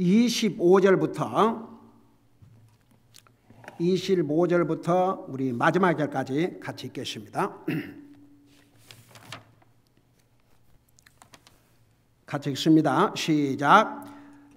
25절부터 우리 마지막 절까지 같이 읽겠습니다. 같이 읽습니다. 시작.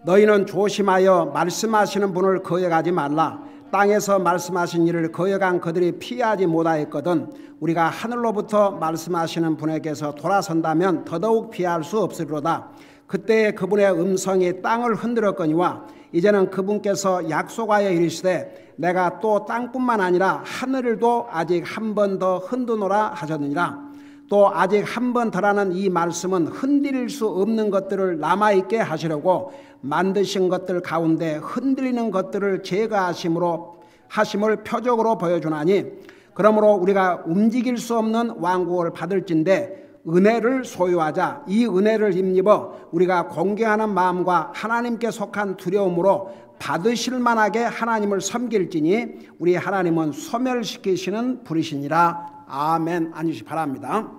너희는 조심하여 말씀하시는 분을 거역하지 말라. 땅에서 말씀하신 일을 거역한 그들이 피하지 못하였거든 우리가 하늘로부터 말씀하시는 분에게서 돌아선다면 더더욱 피할 수 없으리로다. 그때 그분의 음성이 땅을 흔들었거니와 이제는 그분께서 약속하여 이르시되 내가 또 땅뿐만 아니라 하늘을도 아직 한 번 더 흔드노라 하셨느니라. 또 아직 한 번 더라는 이 말씀은 흔들릴 수 없는 것들을 남아있게 하시려고 만드신 것들 가운데 흔들리는 것들을 제거하심을 표적으로 보여주나니 그러므로 우리가 움직일 수 없는 왕국을 받을진대 은혜를 소유하자. 이 은혜를 힘입어 우리가 공경하는 마음과 하나님께 속한 두려움으로 받으실 만하게 하나님을 섬길지니 우리 하나님은 소멸시키시는 분이시니라. 아멘. 앉으시 바랍니다.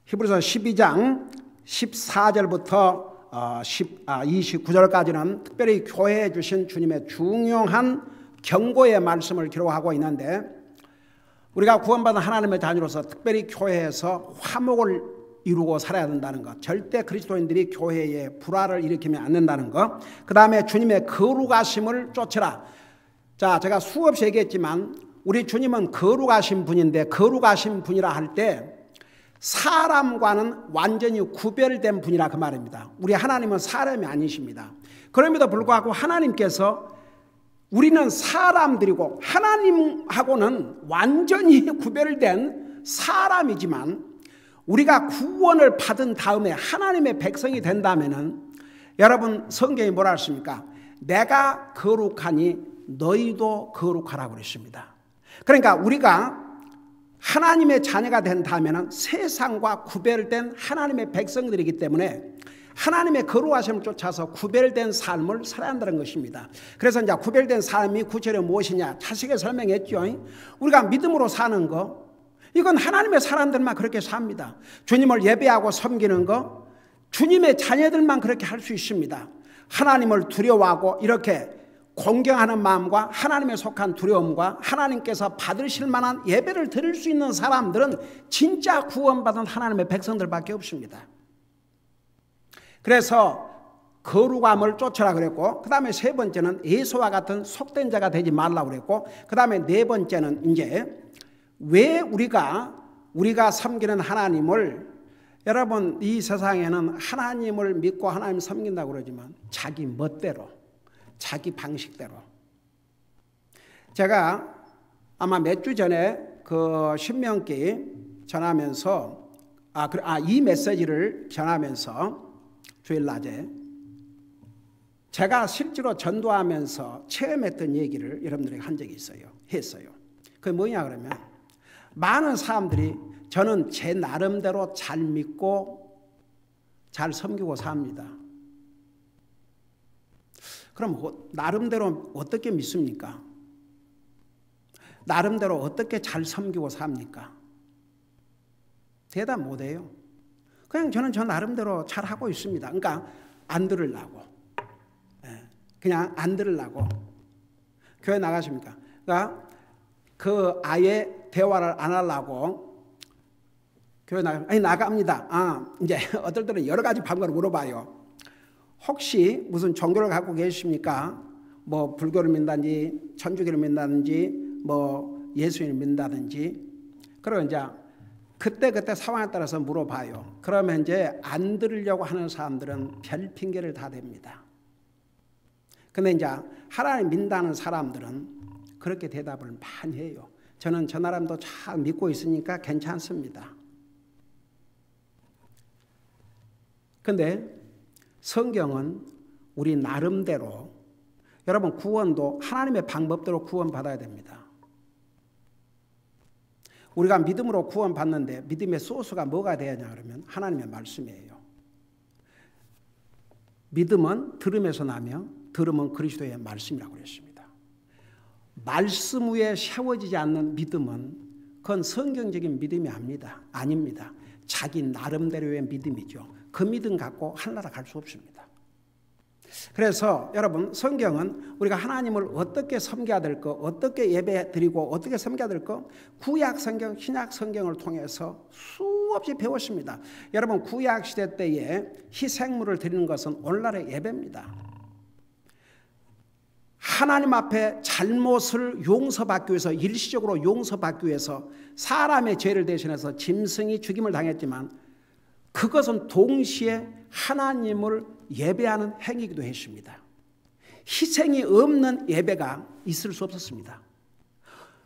히브리서 12장 14절부터 29절까지는 특별히 교회에 주신 주님의 중요한 경고의 말씀을 기록하고 있는데 우리가 구원받은 하나님의 자녀로서 특별히 교회에서 화목을 이루고 살아야 된다는 것, 절대 그리스도인들이 교회에 불화를 일으키면 안 된다는 것, 그 다음에 주님의 거룩하심을 쫓으라. 자, 제가 수없이 얘기했지만 우리 주님은 거룩하신 분인데 거룩하신 분이라 할 때 사람과는 완전히 구별된 분이라 그 말입니다. 우리 하나님은 사람이 아니십니다. 그럼에도 불구하고 하나님께서 우리는 사람들이고 하나님하고는 완전히 구별된 사람이지만 우리가 구원을 받은 다음에 하나님의 백성이 된다면은 여러분 성경이 뭐라 했습니까? 내가 거룩하니 너희도 거룩하라고 그랬습니다. 그러니까 우리가 하나님의 자녀가 된다면은 세상과 구별된 하나님의 백성들이기 때문에 하나님의 거룩하심을 쫓아서 구별된 삶을 살아야 한다는 것입니다. 그래서 이제 구별된 삶이 구체적으로 무엇이냐? 차식에 설명했죠. 우리가 믿음으로 사는 거, 이건 하나님의 사람들만 그렇게 삽니다. 주님을 예배하고 섬기는 거, 주님의 자녀들만 그렇게 할 수 있습니다. 하나님을 두려워하고 이렇게 공경하는 마음과 하나님에 속한 두려움과 하나님께서 받으실 만한 예배를 드릴 수 있는 사람들은 진짜 구원받은 하나님의 백성들밖에 없습니다. 그래서 거룩함을 쫓으라 그랬고, 그 다음에 세 번째는 예수와 같은 속된 자가 되지 말라고 그랬고, 그 다음에 네 번째는 이제 왜 우리가 섬기는 하나님을, 여러분 이 세상에는 하나님을 믿고 하나님 섬긴다고 그러지만 자기 멋대로, 자기 방식대로. 제가 아마 몇 주 전에 그 신명기 전하면서 이 메시지를 전하면서 주일 낮에 제가 실제로 전도하면서 체험했던 얘기를 여러분들에게 한 적이 했어요. 그게 뭐냐 그러면 많은 사람들이 저는 제 나름대로 잘 믿고 잘 섬기고 삽니다. 그럼 나름대로 어떻게 믿습니까? 나름대로 어떻게 잘 섬기고 삽니까? 대답 못해요. 그냥 저는 저 나름대로 잘 하고 있습니다. 그러니까 안 들으려고. 그냥 안 들으려고. 교회 나가십니까? 그러니까 그 아예 대화를 안 하려고 교회 나갑니다. 이제 어떨 때는 여러 가지 방법을 물어봐요. 혹시 무슨 종교를 갖고 계십니까? 뭐 불교를 믿는다든지 천주교를 믿는다든지 뭐 예수님을 믿는다든지. 그리고 이제 그때 상황에 따라서 물어봐요. 그러면 이제 안 들으려고 하는 사람들은 별 핑계를 다 댑니다. 근데 이제 하나님 믿는다는 사람들은 그렇게 대답을 많이 해요. 저는 저 나름도 잘 믿고 있으니까 괜찮습니다. 근데 성경은 우리 나름대로, 여러분 구원도 하나님의 방법대로 구원받아야 됩니다. 우리가 믿음으로 구원받는데 믿음의 소스가 뭐가 되느냐 그러면 하나님의 말씀이에요. 믿음은 들음에서 나며 들음은 그리스도의 말씀이라고 그랬습니다. 말씀 위에 세워지지 않는 믿음은 그건 성경적인 믿음이 아닙니다. 자기 나름대로의 믿음이죠. 그 믿음 갖고 하늘나라 갈 수 없습니다. 그래서 여러분 성경은 우리가 하나님을 어떻게 섬겨야 될 거, 어떻게 예배 드리고 어떻게 섬겨야 될 거 구약 성경, 신약 성경을 통해서 수없이 배웠습니다. 여러분 구약 시대 때에 희생물을 드리는 것은 오늘날의 예배입니다. 하나님 앞에 잘못을 용서받기 위해서 일시적으로 용서받기 위해서 사람의 죄를 대신해서 짐승이 죽임을 당했지만 그것은 동시에 하나님을 예배하는 행위이기도 했습니다. 희생이 없는 예배가 있을 수 없었습니다.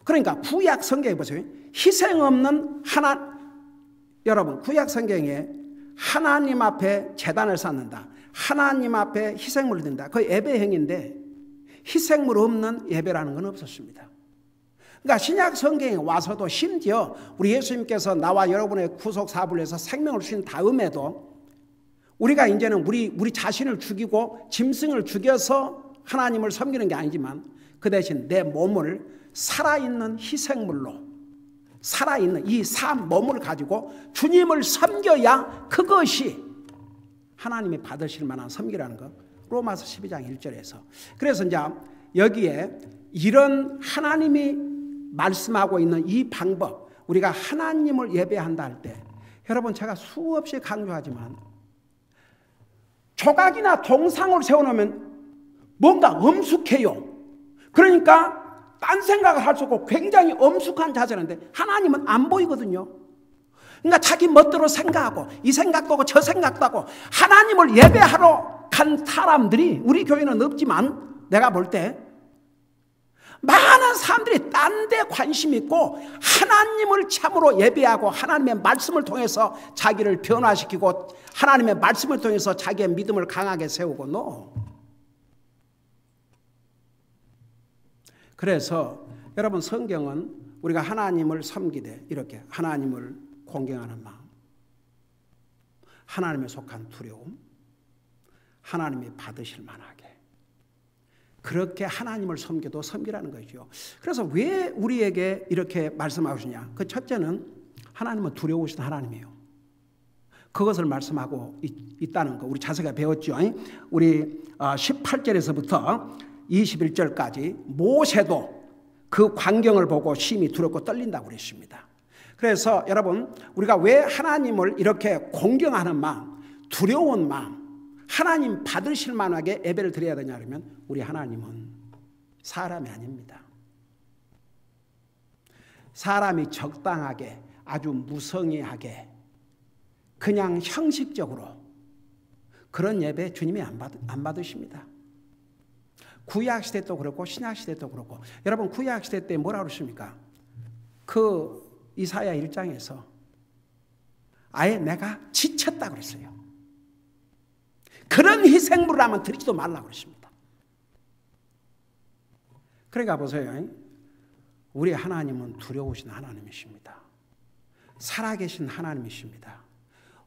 그러니까 구약 성경에 보세요. 희생 없는 여러분 구약 성경에 하나님 앞에 제단을 쌓는다, 하나님 앞에 희생물을 든다, 그 예배 행위인데 희생물 없는 예배라는 건 없었습니다. 그러니까 신약 성경에 와서도 심지어 우리 예수님께서 나와 여러분의 구속 사부를 해서 생명을 주신 다음에도 우리가 이제는 우리 자신을 죽이고 짐승을 죽여서 하나님을 섬기는 게 아니지만 그 대신 내 몸을 살아있는 희생물로 살아있는 이 산 몸을 가지고 주님을 섬겨야 그것이 하나님이 받으실 만한 섬기라는 것. 로마서 12장 1절에서. 그래서 이제 여기에 이런 하나님이 말씀하고 있는 이 방법, 우리가 하나님을 예배한다 할 때 여러분 제가 수없이 강조하지만 조각이나 동상을 세워놓으면 뭔가 엄숙해요. 그러니까 딴 생각을 할 수 없고 굉장히 엄숙한 자세인데 하나님은 안 보이거든요. 그러니까 자기 멋대로 생각하고 이 생각도 하고 저 생각도 하고 하나님을 예배하러 간 사람들이 우리 교회는 없지만 내가 볼 때 많은 사람들이 딴 데 관심 있고 하나님을 참으로 예배하고 하나님의 말씀을 통해서 자기를 변화시키고 하나님의 말씀을 통해서 자기의 믿음을 강하게 세우고 그래서 여러분 성경은 우리가 하나님을 섬기되 이렇게 하나님을 공경하는 마음, 하나님에 속한 두려움, 하나님이 받으실 만하게 그렇게 하나님을 섬겨도 섬기라는 거죠. 그래서 왜 우리에게 이렇게 말씀하시냐? 그 첫째는 하나님은 두려우신 하나님이에요. 그것을 말씀하고 있다는 거 우리 자세가 배웠죠. 우리 18절에서부터 21절까지 모세도 그 광경을 보고 심히 두렵고 떨린다고 그랬습니다. 그래서 여러분 우리가 왜 하나님을 이렇게 공경하는 마음, 두려운 마음, 하나님 받으실 만하게 예배를 드려야 되냐 그러면 우리 하나님은 사람이 아닙니다. 사람이 적당하게 아주 무성의하게 그냥 형식적으로 그런 예배 주님이 안 받으십니다. 구약시대 때도 그렇고 신약시대 때도 그렇고 여러분 구약시대 때 뭐라고 그러십니까? 그 이사야 1장에서 아예 내가 지쳤다 그랬어요. 그런 희생물을 하면 드리지도 말라고 그러십니다. 그러니까 보세요. 우리 하나님은 두려우신 하나님이십니다. 살아계신 하나님이십니다.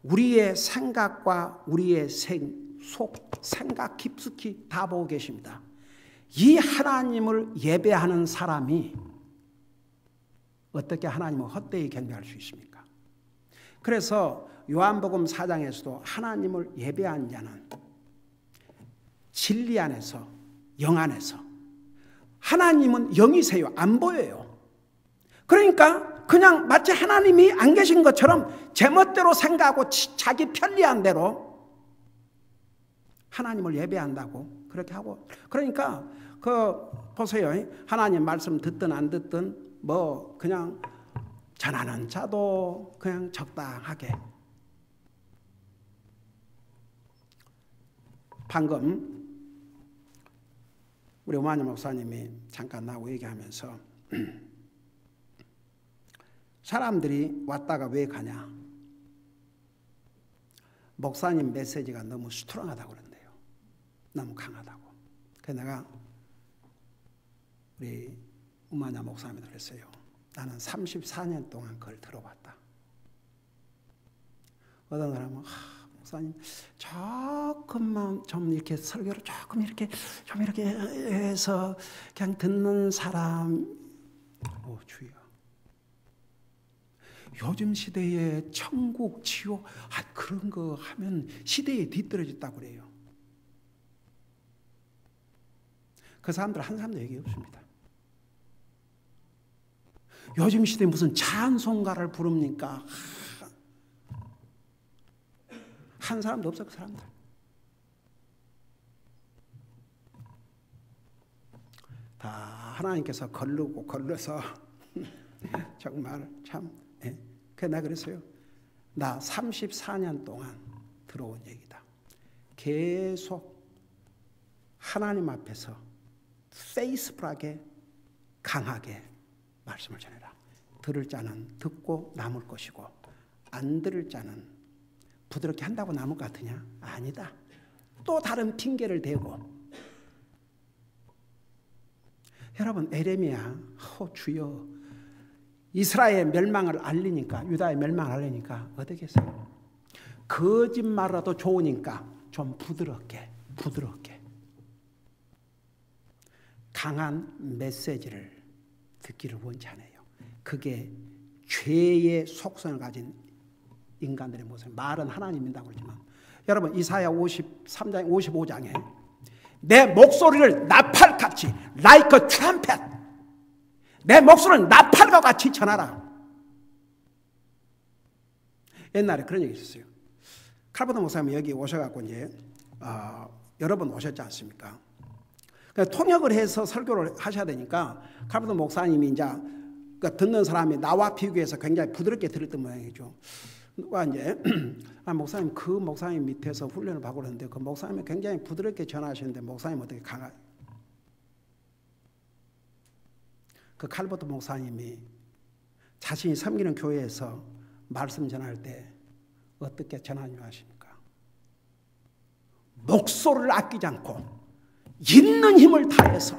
우리의 생각과 우리의 생각 깊숙이 다 보고 계십니다. 이 하나님을 예배하는 사람이 어떻게 하나님을 헛되이 경배할 수 있습니까? 그래서 요한복음 4장에서도 하나님을 예배한 자는 진리 안에서 영 안에서 하나님은 영이세요. 안 보여요. 그러니까 그냥 마치 하나님이 안 계신 것처럼 제멋대로 생각하고 자기 편리한 대로 하나님을 예배한다고 그렇게 하고 그러니까 보세요. 하나님 말씀 듣든 안 듣든 뭐 그냥 전하는 자도 그냥 적당하게 방금 우리 오마녀 목사님이 잠깐 나하고 얘기하면서 사람들이 왔다가 왜 가냐? 목사님 메시지가 너무 스트롱하다고 그런대요. 너무 강하다고. 그래서 내가 우리 오마녀 목사님한테 그랬어요. 나는 34년 동안 그걸 들어봤다. 어떤 사람은 목사님 조금만 좀 이렇게 설교를 조금 이렇게 좀 이렇게 해서 그냥 듣는 사람 주여. 요즘 시대에 천국, 지옥, 그런 거 하면 시대에 뒤떨어졌다고 그래요. 그 사람들 한 사람도 얘기 없습니다. 요즘 시대에 무슨 찬송가를 부릅니까? 한 사람도 없어, 그 사람들. 다 하나님께서 걸러서 정말 참. 그래서 내가 그랬어요. 나 34년 동안 들어온 얘기다. 계속 하나님 앞에서 페이스풀하게 강하게 말씀을 전해라. 들을 자는 듣고 남을 것이고 안 들을 자는 부드럽게 한다고 남을 것 같으냐? 아니다. 또 다른 핑계를 대고. 여러분, 에레미야, 주여, 이스라엘의 멸망을 알리니까, 유다의 멸망을 알리니까 어떻겠어요? 거짓말라도 좋으니까 좀 부드럽게 강한 메시지를 듣기를 원치 않아요. 그게 죄의 속성을 가진 인간들의 모습. 말은 하나님이라고 그러지만, 여러분, 이사야 53장 55장에 내 목소리를 나팔같이 like a trumpet, 내 목소리를 나팔과 같이 전하라. 옛날에 그런 얘기 있었어요. 칼버트 목사님 여기 오셔갖고 이제 여러 번 오셨지 않습니까? 통역을 해서 설교를 하셔야 되니까 칼버트 목사님이 이제 듣는 사람이 나와 비교해서 굉장히 부드럽게 들었던 모양이죠. 누가 이제 목사님, 그 목사님 밑에서 훈련을 받고 그러는데 그 목사님이 굉장히 부드럽게 전하시는데 목사님 어떻게 강하게. 그 칼버트 목사님이 자신이 섬기는 교회에서 말씀 전할 때 어떻게 전하냐 하십니까? 목소리를 아끼지 않고 있는 힘을 다해서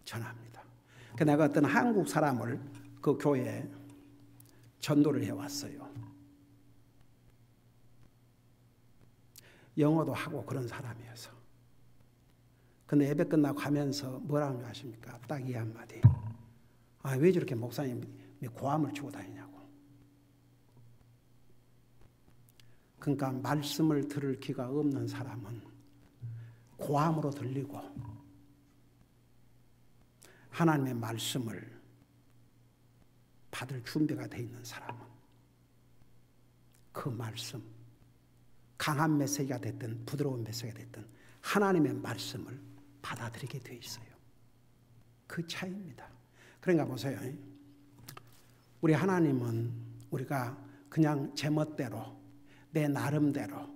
전합니다. 내가 어떤 한국 사람을 그 교회에 전도를 해왔어요. 영어도 하고 그런 사람이어서. 근데 예배 끝나고 가면서 뭐라고 하십니까? 딱 이 한마디. 왜 저렇게 목사님이 고함을 치고 다니냐고. 그러니까 말씀을 들을 기가 없는 사람은 고함으로 들리고 하나님의 말씀을 받을 준비가 돼 있는 사람은 그 말씀, 강한 메시지가 됐든 부드러운 메시지가 됐든 하나님의 말씀을 받아들이게 돼 있어요. 그 차이입니다. 그러니까 보세요. 우리 하나님은 우리가 그냥 제멋대로 내 나름대로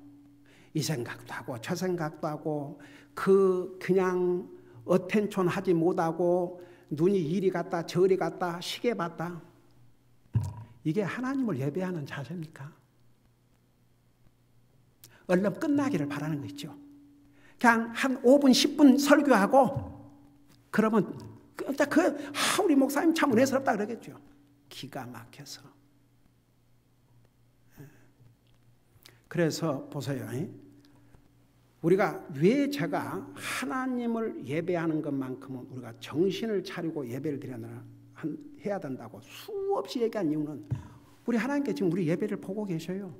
이 생각도 하고 저 생각도 하고 그냥 어텐션 하지 못하고 눈이 이리 갔다 저리 갔다 시계 봤다. 이게 하나님을 예배하는 자세입니까? 얼른 끝나기를 바라는 거 있죠. 그냥 한 5분 10분 설교하고 그러면 우리 목사님 참 은혜스럽다 그러겠죠. 기가 막혀서. 그래서 보세요. 우리가 왜 제가 하나님을 예배하는 것만큼은 우리가 정신을 차리고 예배를 해야 된다고 수없이 얘기한 이유는 우리 하나님께 지금 우리 예배를 보고 계셔요.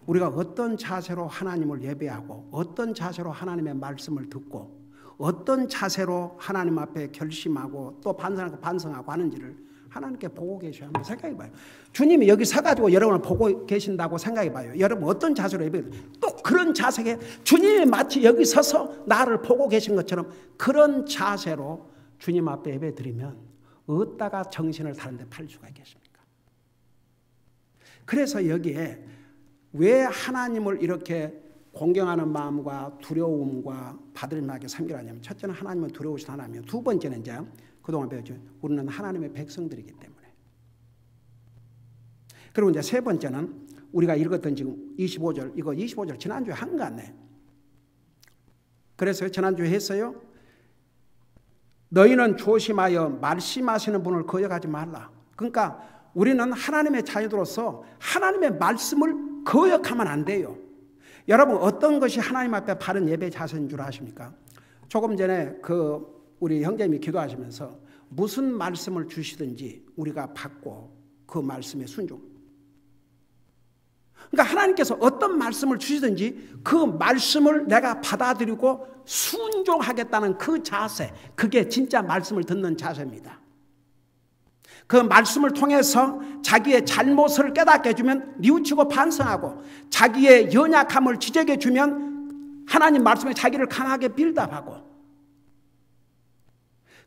우리가 어떤 자세로 하나님을 예배하고 어떤 자세로 하나님의 말씀을 듣고 어떤 자세로 하나님 앞에 결심하고 또 반성하고 하는지를 하나님께 보고 계셔야 한번 생각해 봐요. 주님이 여기 서가지고 여러분을 보고 계신다고 생각해 봐요. 여러분 어떤 자세로 예배를 또 그런 자세에 주님이 마치 여기 서서 나를 보고 계신 것처럼 그런 자세로 주님 앞에 예배 드리면 어디다가 정신을 다른 데 팔 수가 있겠습니까? 그래서 여기에 왜 하나님을 이렇게 공경하는 마음과 두려움과 받을만하게 섬기라냐면 첫째는 하나님은 두려우신 하나님이요. 두 번째는 이제 그동안 배웠죠. 우리는 하나님의 백성들이기 때문에. 그리고 이제 세 번째는 우리가 읽었던 지금 25절, 이거 25절 지난주에 한 거 같네. 그래서 지난주에 했어요. 너희는 조심하여 말씀하시는 분을 거역하지 말라. 그러니까 우리는 하나님의 자녀들로서 하나님의 말씀을 거역하면 안 돼요. 여러분 어떤 것이 하나님 앞에 바른 예배 자세인 줄 아십니까? 조금 전에 우리 형제님이 기도하시면서 무슨 말씀을 주시든지 우리가 받고 그 말씀에 순종. 그러니까 하나님께서 어떤 말씀을 주시든지 그 말씀을 내가 받아들이고 순종하겠다는 그 자세, 그게 진짜 말씀을 듣는 자세입니다. 그 말씀을 통해서 자기의 잘못을 깨닫게 해주면 뉘우치고 반성하고, 자기의 연약함을 지적해 주면 하나님 말씀에 자기를 강하게 빌드업하고,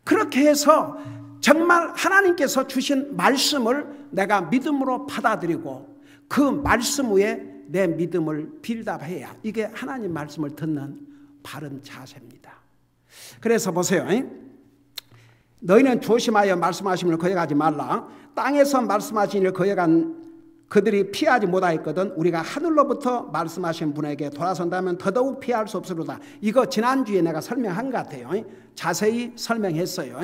그렇게 해서 정말 하나님께서 주신 말씀을 내가 믿음으로 받아들이고 그 말씀 위에 내 믿음을 빌드업해야, 이게 하나님 말씀을 듣는 바른 자세입니다. 그래서 보세요. 너희는 조심하여 말씀하신 일을 거역하지 말라. 땅에서 말씀하신 일을 거역한 그들이 피하지 못하였거든 우리가 하늘로부터 말씀하신 분에게 돌아선다면 더더욱 피할 수 없으리로다. 이거 지난주에 내가 설명한 것 같아요. 자세히 설명했어요.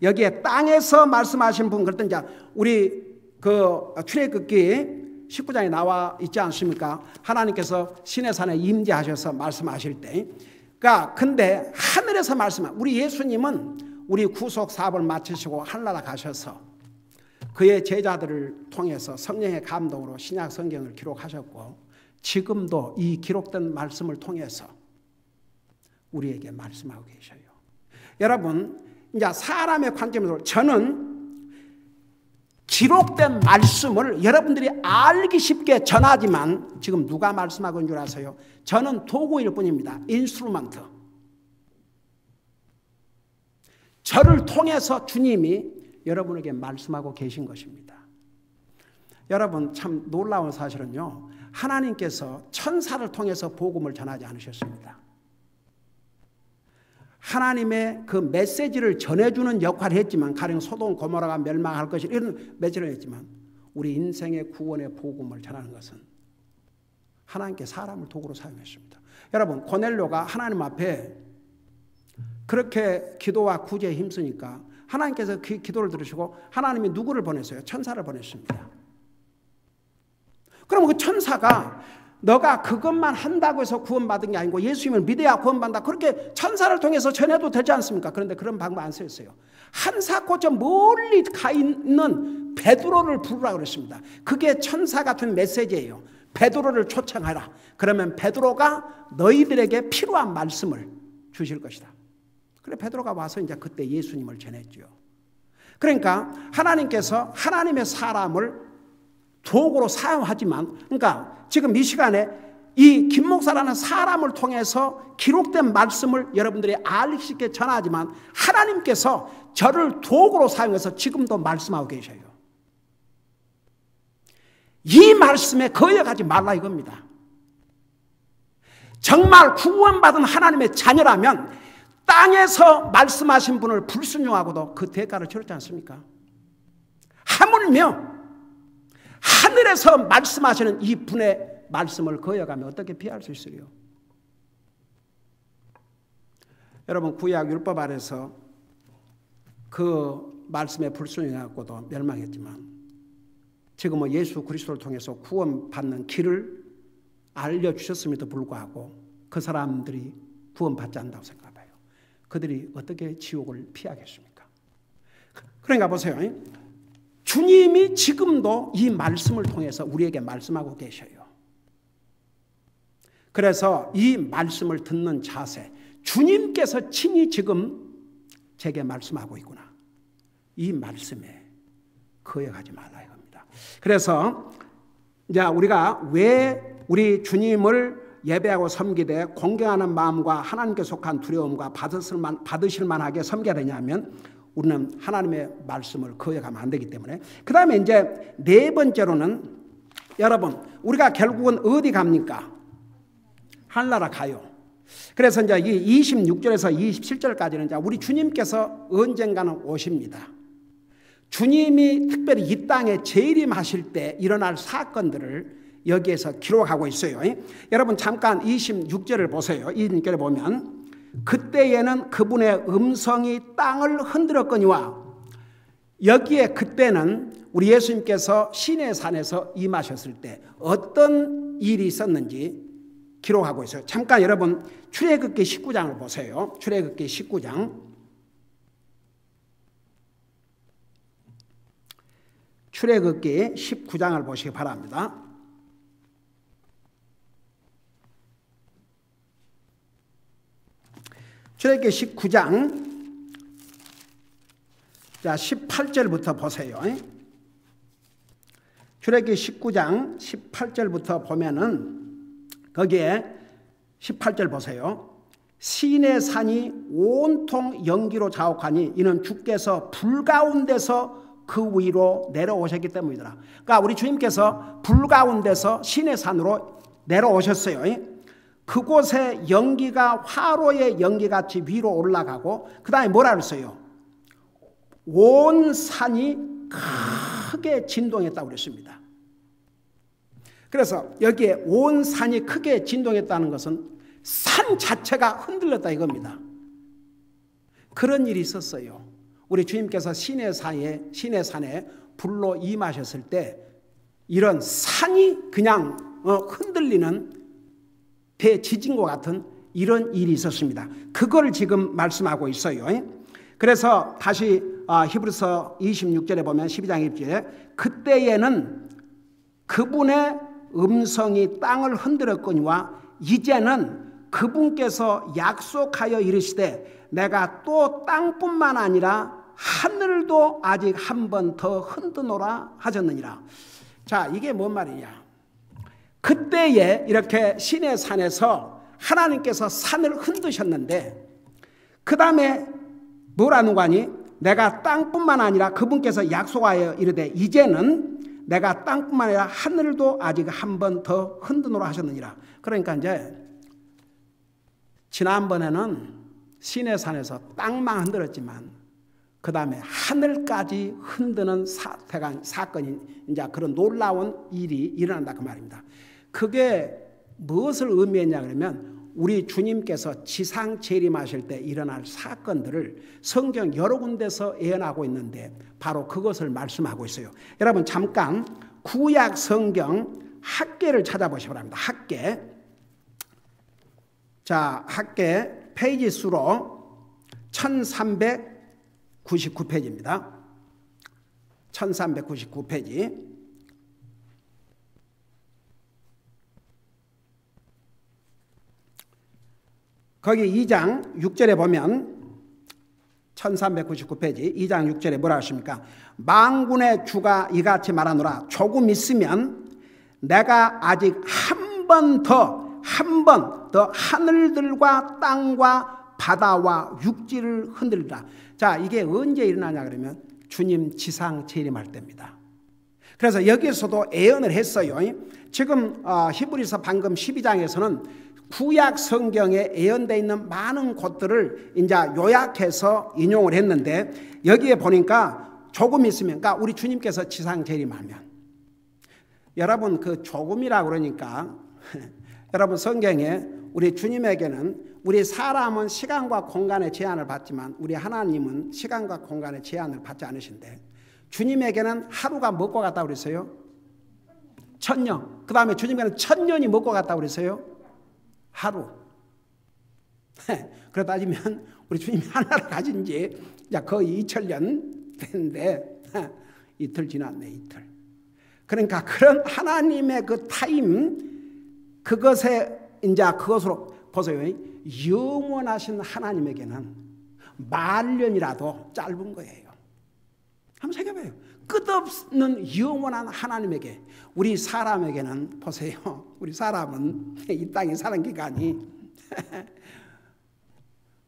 여기에 땅에서 말씀하신 분, 그랬더니 우리 그 출애굽기 19장에 나와 있지 않습니까? 하나님께서 시내산에 임재하셔서 말씀하실 때, 그러니까 근데 하늘에서 우리 예수님은 우리 구속 사업을 마치시고 하늘나라 가셔서 그의 제자들을 통해서 성령의 감동으로 신약 성경을 기록하셨고, 지금도 이 기록된 말씀을 통해서 우리에게 말씀하고 계셔요. 여러분, 이제 사람의 관점에서 저는 기록된 말씀을 여러분들이 알기 쉽게 전하지만 지금 누가 말씀하고 있는 줄 아세요? 저는 도구일 뿐입니다. 인스트루먼트. 저를 통해서 주님이 여러분에게 말씀하고 계신 것입니다. 여러분, 참 놀라운 사실은요, 하나님께서 천사를 통해서 복음을 전하지 않으셨습니다. 하나님의 그 메시지를 전해주는 역할을 했지만, 가령 소돔 고모라가 멸망할 것이 이런 메시지를 했지만, 우리 인생의 구원의 복음을 전하는 것은 하나님께 사람을 도구로 사용했습니다. 여러분, 고넬료가 하나님 앞에 그렇게 기도와 구제에 힘쓰니까 하나님께서 그 기도를 들으시고 하나님이 누구를 보냈어요? 천사를 보냈습니다. 그럼 그 천사가 너가 그것만 한다고 해서 구원받은 게 아니고 예수님을 믿어야 구원받는다, 그렇게 천사를 통해서 전해도 되지 않습니까? 그런데 그런 방법 안 쓰였어요. 한사코 저 멀리 가 있는 베드로를 부르라고 그랬습니다. 그게 천사 같은 메시지예요. 베드로를 초청하라. 그러면 베드로가 너희들에게 필요한 말씀을 주실 것이다. 그래 베드로가 와서 이제 그때 예수님을 전했죠. 그러니까 하나님께서 하나님의 사람을 도구로 사용하지만, 그러니까 지금 이 시간에 이 김 목사라는 사람을 통해서 기록된 말씀을 여러분들이 알기 쉽게 전하지만, 하나님께서 저를 도구로 사용해서 지금도 말씀하고 계셔요. 이 말씀에 거역하지 말라 이겁니다. 정말 구원받은 하나님의 자녀라면 땅에서 말씀하신 분을 불순종하고도 그 대가를 치렀지 않습니까? 하물며 하늘에서 말씀하시는 이 분의 말씀을 거역하면 어떻게 피할 수 있으리요? 여러분, 구약 율법 아래서 그 말씀에 불순종하고도 멸망했지만, 지금은 예수 그리스도를 통해서 구원받는 길을 알려주셨음에도 불구하고 그 사람들이 구원받지 않는다고 생각해봐요. 그들이 어떻게 지옥을 피하겠습니까? 그러니까 보세요. 주님이 지금도 이 말씀을 통해서 우리에게 말씀하고 계셔요. 그래서 이 말씀을 듣는 자세, 주님께서 친히 지금 제게 말씀하고 있구나, 이 말씀에 거역하지 말라 이겁니다. 그래서 이제 우리가 왜 우리 주님을 예배하고 섬기되 공경하는 마음과 하나님께 속한 두려움과 받으실 만하게 섬겨야 되냐면, 우리는 하나님의 말씀을 거역하면 안 되기 때문에. 그 다음에 이제 네 번째로는, 여러분, 우리가 결국은 어디 갑니까? 하늘나라 가요. 그래서 이제 이 26절에서 27절까지는 이제 우리 주님께서 언젠가는 오십니다. 주님이 특별히 이 땅에 재림하실 때 일어날 사건들을 여기에서 기록하고 있어요. 여러분 잠깐 26절을 보세요. 26절에 보면 그때에는 그분의 음성이 땅을 흔들었거니와, 여기에 그때는 우리 예수님께서 시내산에서 임하셨을 때 어떤 일이 있었는지 기록하고 있어요. 잠깐 여러분 출애굽기 19장을 보세요. 출애굽기 19장 출애굽기 19장을 보시기 바랍니다. 출애굽기 19장 자 18절부터 보세요. 출애굽기 19장 18절부터 보면은 거기에 18절 보세요. 시내 산이 온통 연기로 자욱하니 이는 주께서 불 가운데서 그 위로 내려오셨기 때문이더라. 그러니까 우리 주님께서 불 가운데서 시내 산으로 내려오셨어요. 그곳에 연기가 화로의 연기같이 위로 올라가고 그 다음에 뭐라 그랬어요? 온 산이 크게 진동했다고 그랬습니다. 그래서 여기에 온 산이 크게 진동했다는 것은 산 자체가 흔들렸다 이겁니다. 그런 일이 있었어요. 우리 주님께서 시내산에 불로 임하셨을 때 이런 산이 그냥 흔들리는 대지진과 같은 이런 일이 있었습니다. 그걸 지금 말씀하고 있어요. 그래서 다시 히브리서 26절에 보면 12장 1절에 그때에는 그분의 음성이 땅을 흔들었거니와 이제는 그분께서 약속하여 이르시되 내가 또 땅뿐만 아니라 하늘도 아직 한 번 더 흔드노라 하셨느니라. 자, 이게 뭔 말이냐? 그때에 이렇게 시내산에서 하나님께서 산을 흔드셨는데 그 다음에 뭐라는 거니? 내가 땅뿐만 아니라 그분께서 약속하여 이르되 이제는 내가 땅뿐만 아니라 하늘도 아직 한 번 더 흔드노라 하셨느니라. 그러니까 이제 지난번에는 시내산에서 땅만 흔들었지만 그 다음에 하늘까지 흔드는 사건이 이제 그런 놀라운 일이 일어난다 그 말입니다. 그게 무엇을 의미했냐 그러면 우리 주님께서 지상 재림하실 때 일어날 사건들을 성경 여러 군데서 예언하고 있는데 바로 그것을 말씀하고 있어요. 여러분 잠깐 구약 성경 학계를 찾아보시기 바랍니다. 학계. 자, 학계 페이지 수로 1399페이지입니다. 1399페이지. 거기 2장 6절에 보면 1399페이지 2장 6절에 뭐라 하십니까? 만군의 주가 이같이 말하노라. 조금 있으면 내가 아직 한 번 더 하늘들과 땅과 바다와 육지를 흔들리라. 자, 이게 언제 일어나냐 그러면 주님 지상 재림할 때입니다. 그래서 여기서도 예언을 했어요. 지금 히브리서 방금 12장에서는 구약 성경에 예언되어 있는 많은 곳들을 이제 요약해서 인용을 했는데 여기에 보니까 조금 있으면, 그러니까 우리 주님께서 지상 재림하면, 여러분 그 조금이라고 그러니까 여러분 성경에 우리 주님에게는 우리 사람은 시간과 공간의 제한을 받지만 우리 하나님은 시간과 공간의 제한을 받지 않으신데 주님에게는 하루가 먹고 같다고 그랬어요? 1000년. 그 다음에 주님에게는 1000년이 먹고 같다고 그랬어요? 하루. 그러다 따지면 우리 주님이 하나를 가진 지 거의 2000년 됐는데 이틀 지났네, 이틀. 그러니까 그런 하나님의 그 타임, 그것으로 보세요. 영원하신 하나님에게는 만년이라도 짧은 거예요. 한번 생각해봐요. 끝없는 영원한 하나님에게, 우리 사람에게는 보세요. 우리 사람은 이 땅에 사는 기간이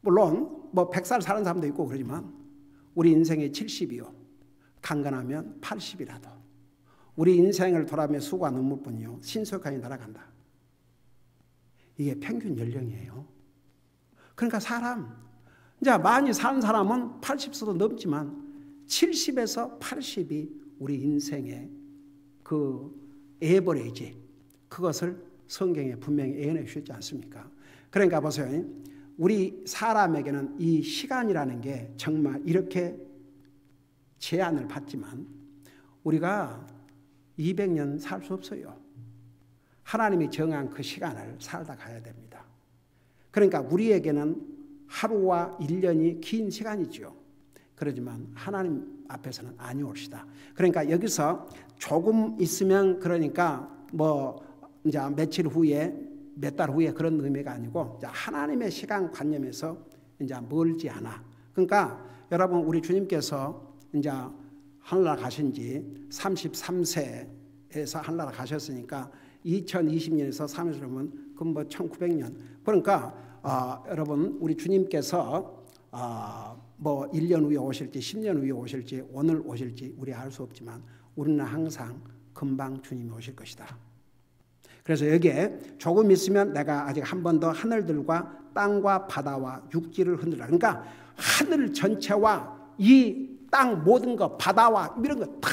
물론 뭐 100살 사는 사람도 있고 그러지만 우리 인생이 70이요. 강건하면 80이라도 우리 인생을 돌아보면 수고가 넘을 뿐이요. 신속하게 날아간다. 이게 평균 연령이에요. 그러니까 이제 많이 사는 사람은 80세도 넘지만 70에서 80이 우리 인생의 그 에버리지, 그것을 성경에 분명히 예언해 주셨지 않습니까? 그러니까 보세요. 우리 사람에게는 이 시간이라는 게 정말 이렇게 제한을 받지만 우리가 200년 살 수 없어요. 하나님이 정한 그 시간을 살다 가야 됩니다. 그러니까 우리에게는 하루와 1년이 긴 시간이죠. 그렇지만 하나님 앞에서는 아니올시다. 그러니까 여기서 조금 있으면 그러니까 뭐 이제 며칠 후에 몇 달 후에 그런 의미가 아니고 하나님의 시간 관념에서 이제 멀지 않아. 그러니까 여러분 우리 주님께서 이제 하늘나라 가신 지 33세에서 하늘나라 가셨으니까 2020년에서 30년이면 그건 뭐 1900년. 그러니까 여러분 우리 주님께서 뭐 1년 후에 오실지 10년 후에 오실지 오늘 오실지 우리 알 수 없지만 우리는 항상 금방 주님이 오실 것이다. 그래서 여기에 조금 있으면 내가 아직 한 번 더 하늘들과 땅과 바다와 육지를 흔들라. 그러니까 하늘 전체와 이 땅 모든 것 바다와 이런 거 다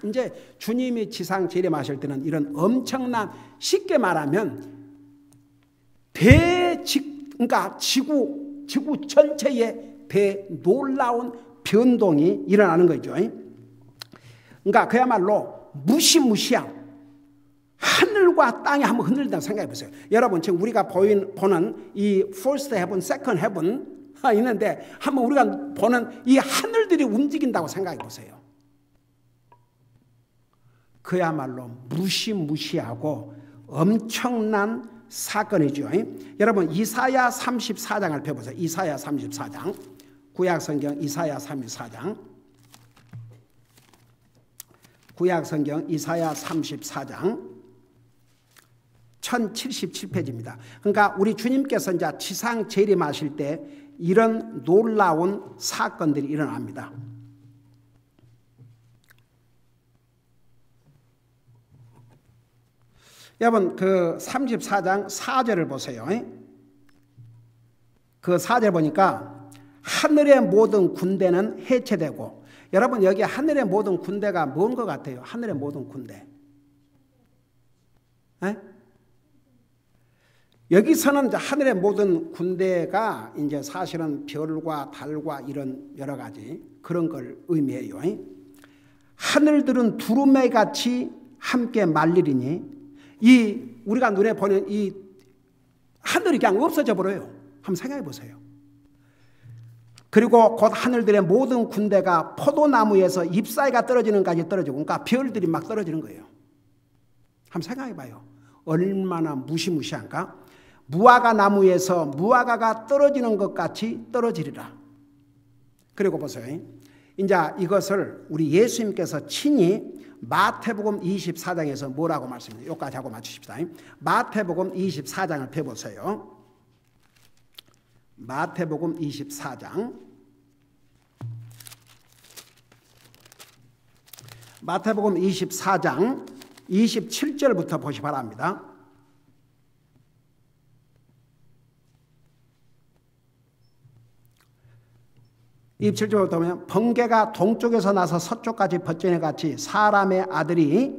이제 주님이 지상 재림하실 때는 이런 엄청난 쉽게 말하면 그러니까 지구 전체에 대놀라운 변동이 일어나는 거죠. 그러니까 그야말로 무시무시한 하늘과 땅이 한번 흔들린다고 생각해 보세요. 여러분 지금 우리가 보는 이 first heaven, second heaven 있는데 한번 우리가 보는 이 하늘들이 움직인다고 생각해 보세요. 그야말로 무시무시하고 엄청난 사건이죠. 여러분 이사야 34장을 펴보세요. 이사야 34장 구약성경 이사야 34장 구약성경 이사야 34장 1077페이지입니다. 그러니까 우리 주님께서 이제 지상 재림하실 때 이런 놀라운 사건들이 일어납니다. 여러분 그 34장 4절을 보세요. 그 4절 보니까 하늘의 모든 군대는 해체되고, 여러분 여기 하늘의 모든 군대가 뭔 것 같아요? 하늘의 모든 군대. 여기서는 이제 하늘의 모든 군대가 이제 사실은 별과 달과 이런 여러 가지 그런 걸 의미해요. 하늘들은 두루마리 같이 함께 말리리니, 이 우리가 눈에 보는 이 하늘이 그냥 없어져 버려요. 한번 생각해 보세요. 그리고 곧 하늘들의 모든 군대가 포도나무에서 잎사귀가 떨어지는까지 떨어지고, 그러니까 별들이 막 떨어지는 거예요. 한번 생각해 봐요. 얼마나 무시무시한가? 무화과 나무에서 무화과가 떨어지는 것 같이 떨어지리라. 그리고 보세요. 이제 이것을 우리 예수님께서 친히 마태복음 24장에서 뭐라고 말씀해요? 여기까지 하고 맞추십시다. 마태복음 24장을 펴보세요. 마태복음 24장. 마태복음 24장 27절부터 보시 바랍니다. 27절부터 보면 번개가 동쪽에서 나서 서쪽까지 번개와 같이 사람의 아들이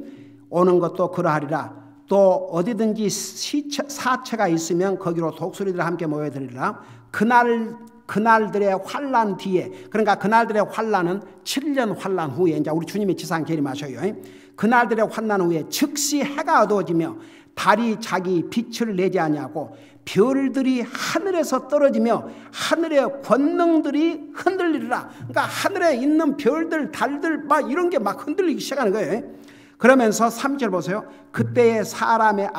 오는 것도 그러하리라. 또 어디든지 사체가 있으면 거기로 독수리들 함께 모여들리라. 그날들의 환난 뒤에, 그러니까 그날들의 환난은 7년 환난 후에 이제 우리 주님이 지상 재림하셔요. 그날들의 환난 후에 즉시 해가 어두워지며 달이 자기 빛을 내지 아니하고 별들이 하늘에서 떨어지며 하늘의 권능들이 흔들리리라. 그러니까 하늘에 있는 별들, 달들 막 이런 게 막 흔들리기 시작하는 거예요. 그러면서 3절 보세요. 그때에 사람의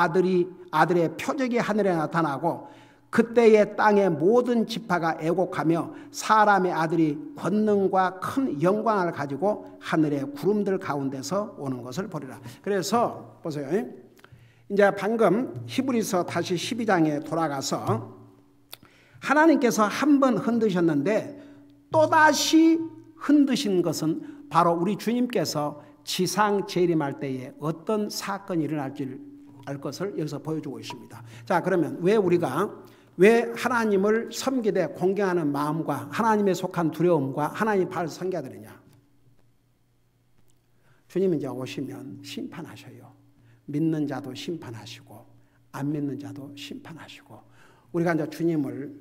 아들의 표적이 하늘에 나타나고 그때에 땅의 모든 지파가 애곡하며 사람의 아들이 권능과 큰 영광을 가지고 하늘의 구름들 가운데서 오는 것을 보리라. 그래서 보세요. 이제 방금 히브리서 다시 12장에 돌아가서 하나님께서 한 번 흔드셨는데 또다시 흔드신 것은 바로 우리 주님께서 지상 재림할 때에 어떤 사건이 일어날지 알 것을 여기서 보여주고 있습니다. 자, 그러면 왜 하나님을 섬기되 공경하는 마음과 하나님에 속한 두려움과 하나님 발을 섬겨야 되느냐? 주님이 이제 오시면 심판하셔요. 믿는 자도 심판하시고 안 믿는 자도 심판하시고, 우리가 이제 주님을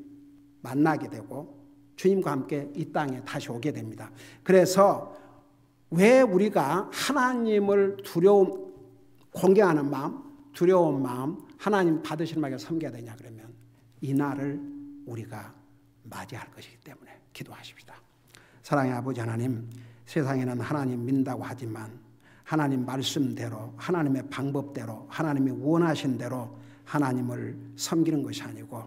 만나게 되고 주님과 함께 이 땅에 다시 오게 됩니다. 그래서 왜 우리가 하나님을 공경하는 마음, 두려운 마음, 하나님 받으시는 말에 섬겨야 되냐 그러면 이 날을 우리가 맞이할 것이기 때문에 기도하십시다. 사랑의 아버지 하나님, 세상에는 하나님 믿는다고 하지만 하나님 말씀대로, 하나님의 방법대로, 하나님이 원하신 대로 하나님을 섬기는 것이 아니고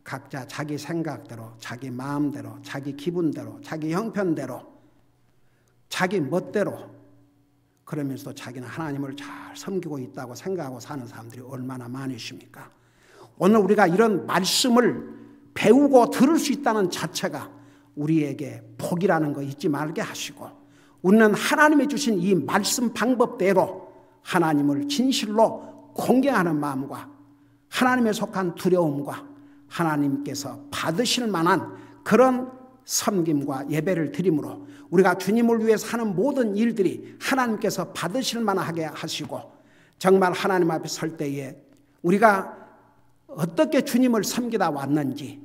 각자 자기 생각대로, 자기 마음대로, 자기 기분대로, 자기 형편대로, 자기 멋대로, 그러면서도 자기는 하나님을 잘 섬기고 있다고 생각하고 사는 사람들이 얼마나 많으십니까? 오늘 우리가 이런 말씀을 배우고 들을 수 있다는 자체가 우리에게 복이라는 거 잊지 말게 하시고, 우리는 하나님이 주신 이 말씀 방법대로 하나님을 진실로 공경하는 마음과 하나님에 속한 두려움과 하나님께서 받으실 만한 그런 섬김과 예배를 드림으로 우리가 주님을 위해서 하는 모든 일들이 하나님께서 받으실 만하게 하시고, 정말 하나님 앞에 설 때에 우리가 어떻게 주님을 섬기다 왔는지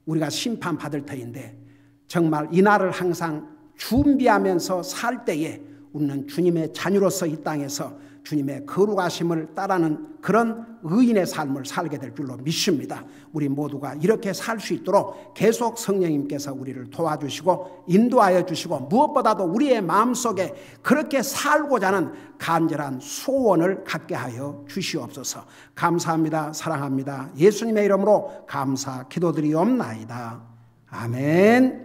우리가 심판받을 터인데, 정말 이날을 항상 준비하면서 살 때에 우리는 주님의 자녀로서 이 땅에서 주님의 거룩하심을 따르는 그런 의인의 삶을 살게 될 줄로 믿습니다. 우리 모두가 이렇게 살 수 있도록 계속 성령님께서 우리를 도와주시고 인도하여 주시고, 무엇보다도 우리의 마음속에 그렇게 살고자 하는 간절한 소원을 갖게 하여 주시옵소서. 감사합니다. 사랑합니다. 예수님의 이름으로 감사 기도드리옵나이다. 아멘.